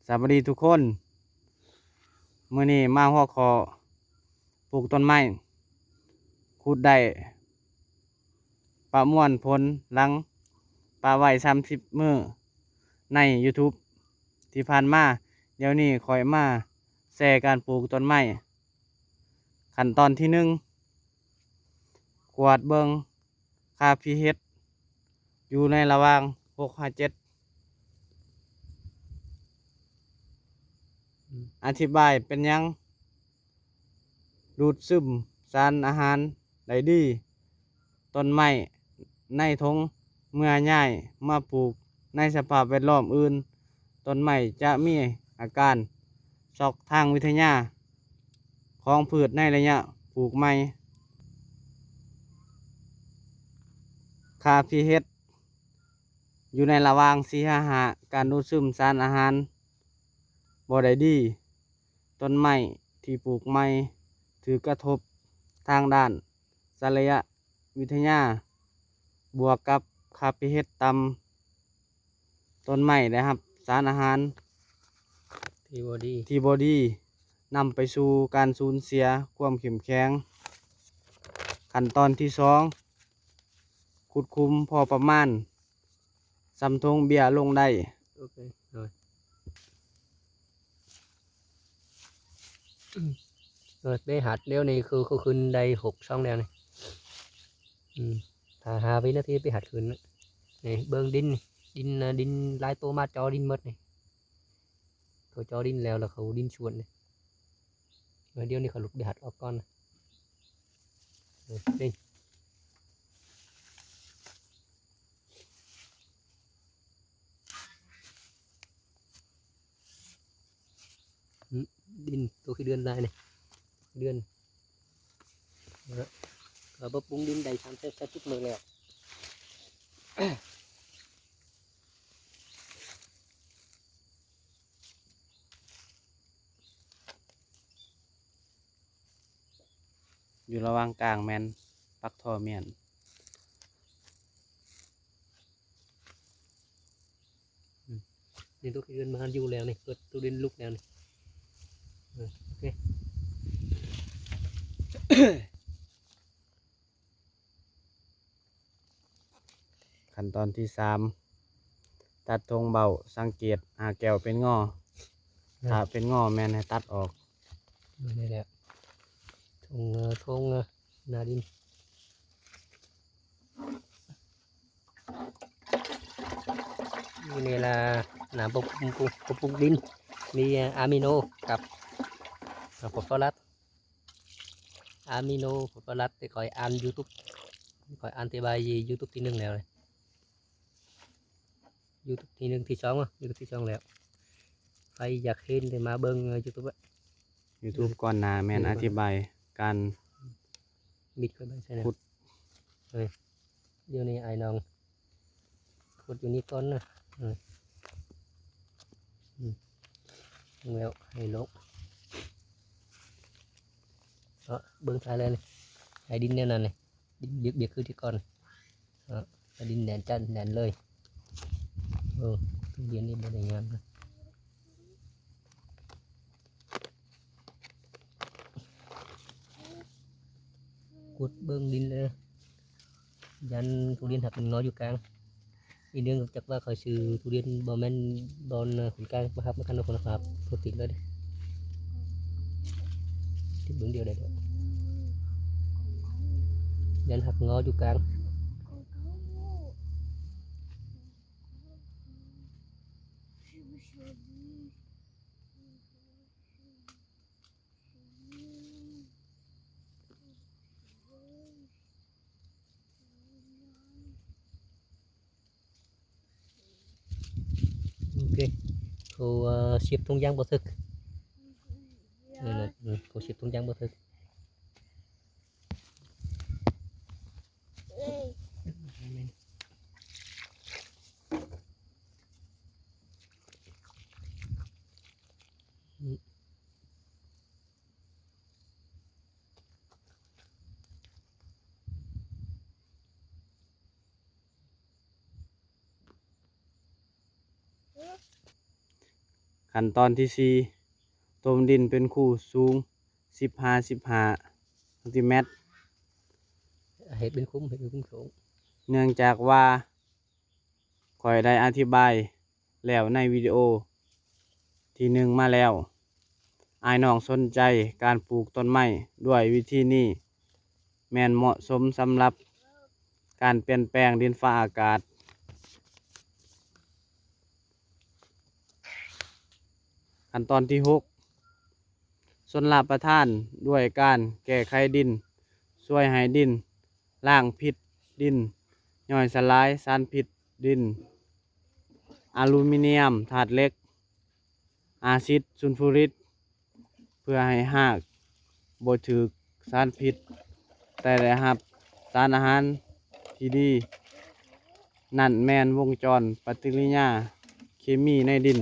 สวัสดีทุกคนมื้อนี้มาหัวข้อปลูกต้นไม้ขุดได้ประมวลผลหลังปลาไว้30มื้อใน YouTube ที่ผ่านมาเดี๋ยวนี้ข้อยมาแชร์การปลูกต้นไม้ขั้นตอนที่1กวาดเบิ่งค่า pH อยู่ในระหว่าง6-7อธิบายเป็นหยังดูดซึมสารอาหารได้ดีต้นไม้ในทงเมื่อย้ายมาปลูกในสภาพแวดล้อมอื่นต้นไม้จะมีอาการช็อกทางวิทยาของพืชในระยะปลูกใหม่ค่า pH อยู่ในระหว่าง4-5การดูดซึมสารอาหารบ่ได้ดีต้นไม้ที่ปลูกใหม่ถือกระทบทางด้านสารวิทยาบวกกับค่า pH ต่ำต้นไม้ได้รับสารอาหารที่บ่ดีนำไปสู่การสูญเสียความเข้มแข็งขั้นตอนที่2ขุดคุมพอประมาณสำทงเบี้ยลงได้Để hạt leo này khu khuyên đây hụt xong đèo này thà hà với nó thì bị hạt khuyên này bơm đinh lái tô mát cho đinh mất này thôi cho đinh lèo là khẩu đinh chuột này rồi điều này khẩu lục bị hạt ốc con này đinh đinh tôi khi đơn lại này đơn rồi bắp bún đinh đầy sang sẽ chút mưa lèoอยู่ระหว่างกลางแมนปักท่อเมียนนี่ตัวkhi đơn mà du lèo này tôi đến lúc lèo này ok ขั้นตอนที่3ตัดธงเบาสังเกตหาแก้วเป็นงอถ้าเป็นงอแมนให้ตัดออก đây là thùng là đinh này là bột đinhมีamino กับphosphorus amino phosphorus ไปคอยอ่าน YouTube คอยอ่านที่ใบ YouTube ที่1แล้วเลย YouTube ที่1ที่2อ่ะ YouTube ที่2แล้วใครอยากเห็นthìมาเบิ่ง YouTube อ่ะ YouTube ก่อนหน้าแมนอธิบายการ บิดเข้าไปใช่ไหม ขุด เดี๋ยวนี้ไอ้น้องขุดอยู่นี่ก่อนนะแล้วให้ลบเบิ่งท้ายเลยนี่ไอ้ดินเนี่ยนั่นนี่ดินเบียกคือที่ก่อนไอ้ดินแดนจันแดนเลยทุเรียนนี่บริงามนะขุดเบิ่งดินเลยยันทุเรียนหักน้อยอยู่กลางอีเรื่องจากว่าเคยซื้อทุเรียนบอแมนบอลขุนกลางนะครับมาคันคนนะครับโปรตีนเลยดิที่เบื้องเดียวได้ด้วยยันหักงออยู่กลางok cô ship thùng giang bơ thực cô ship thùng giang bơ thực ขั้นตอนที่สี่ต้มดินเป็นคู่สูง15 เซนติเมตร เห็ดเป็นคุ้มเห็ดเป็นคุ้มสูง เนื่องจากว่าข่อยได้อธิบายแล้วในวิดีโอที่หนึ่งมาแล้วอ้ายน้องสนใจการปลูกต้นไม้ด้วยวิธีนี้แม่นเหมาะสมสำหรับการเปลี่ยนแปลงดินฟ้าอากาศขั้นตอนที่หกส่วนลาประทานด้วยการแก้ไขดินช่วยให้ดินล้างพิษดินย่อยสลายสารพิษดินอลูมิเนียมธาตุเหล็กอาซิดซัลฟูริกเพื่อให้รากบ่ถูกสารพิษแต่ได้รับสารอาหารที่ดีนั่นแม่นวงจรปฏิกิริยาเคมีในดิน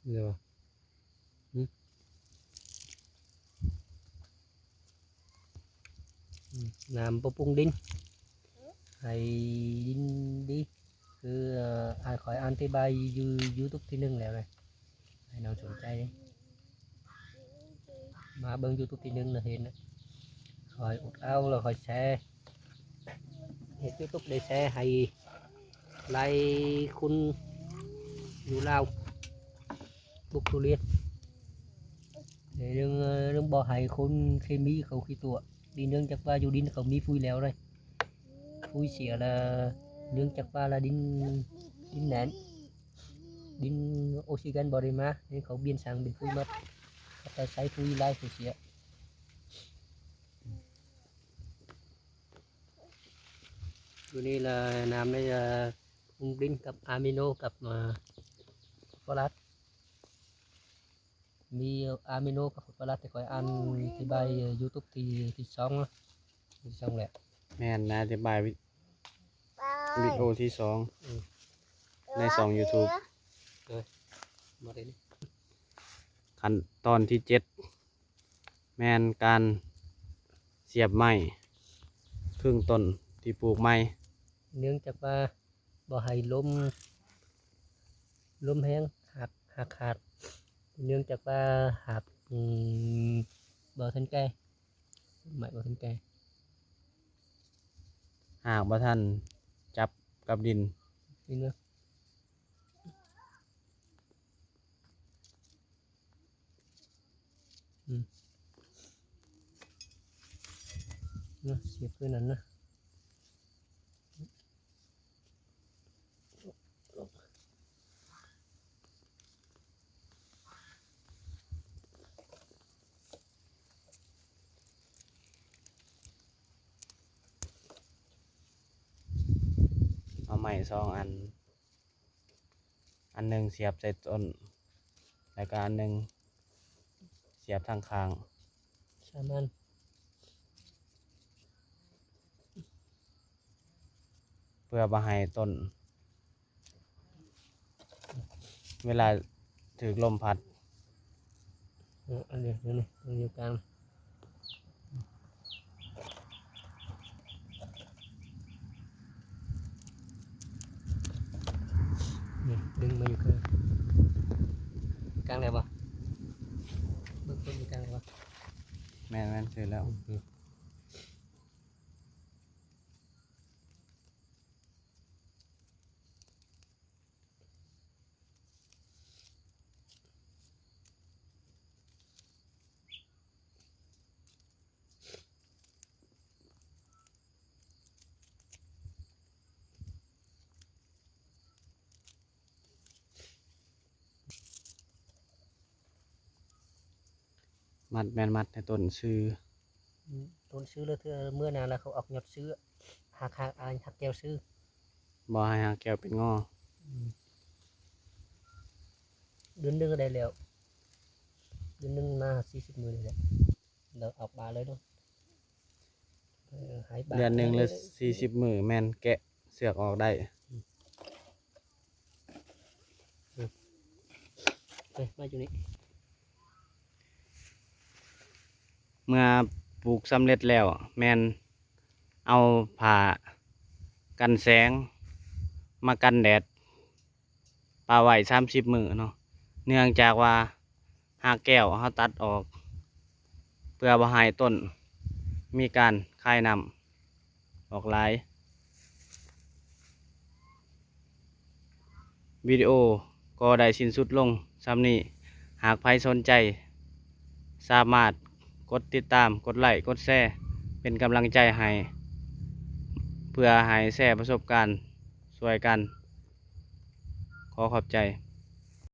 เดี๋ยวlàm bổ bung đinh hay đinh đi cứ ai khỏi ăn thì bay YouTube thì nâng lẹo này ai nào sủng chay đi mà bên YouTube thì nâng là hiện khỏi ụt ao là khỏi xe hiện YouTube để xe hay like khun dù lao bục tu liên để đừng bỏ hay khôn khi mỹ không khi tụa đi nương chắc ba dù đi không mi phui leo đây phui xỉa là nương chắc ba là đinh đinh nén đinh oxygen body mà nên không biên sang bên phui mất ta sai phui lai phui xỉaตัวนี้là làm đây là ung đinhกับ amino กับ phosphorus มี amino กับ phosphorus แต่คอยอ่านที่ใบ YouTube ที่สองแหละ แม่นนะอธิบายวิดีโอที่สองในสอง YouTube มาเลยนี่ ขั้นตอนที่เจ็ดแม่นการเสียบไม้ครึ่งต้นที่ปลูกไม้ เนื่องจากว่าบ่ให้ลมแห้งหักขาดเนื่องจากว่าหักบ่ทันแก่ไม่บ่ทันแก่ หากบ่ท่านจับกับดิน นี่เนาะเนาะเสียบขึ้นนั้นนะเอาไม้สองอันหนึ่งเสียบใส่ต้นแล้วก็อันหนึ่งเสียบทางข้าง ชามัน เพื่อบ่ให้ต้น เวลาถูกลมพัด อันเดียวนี่ตรงกลางนี่ดึงมาอยู่กลางไหนบ่เบื้องต้นอยู่กลางไหนบ่ แม่นถือแล้ว มัดแม่นมัดให้ต้นซื้อ ต้นซื้อแล้วเธอเมื่อนานแล้วเขาออกหยอดซื้อหักแก้วซื้อ บ่ให้หางแก้วเป็นงอ เดือนหนึงก็ได้แล้วเดือนหนึงมา40 มื้อเลยแหละเราออกบาเลยเนาะหายบา เดือนหนึ่งเลย40 มื้อแม่นแกะเสือกออกได้ มาอยู่นี่ เมื่อปลูกสำเร็จแล้วแม่นเอาผ้ากันแสงมากันแดดไป ป่าไว้30 มื้อเนาะเนื่องจากว่าหากแก้วเขาตัดออก เพื่อบ่ให้ต้นมีการคายน้ำออกหลาย วิดีโอก็ได้สิ้นสุดลงซ้ำนี้หากใครสนใจ สามารถกดติดตามกดไลค์กดแชร์เป็นกำลังใจให้ เพื่อให้แชร์ประสบการณ์ช่วยกัน ขอขอบใจ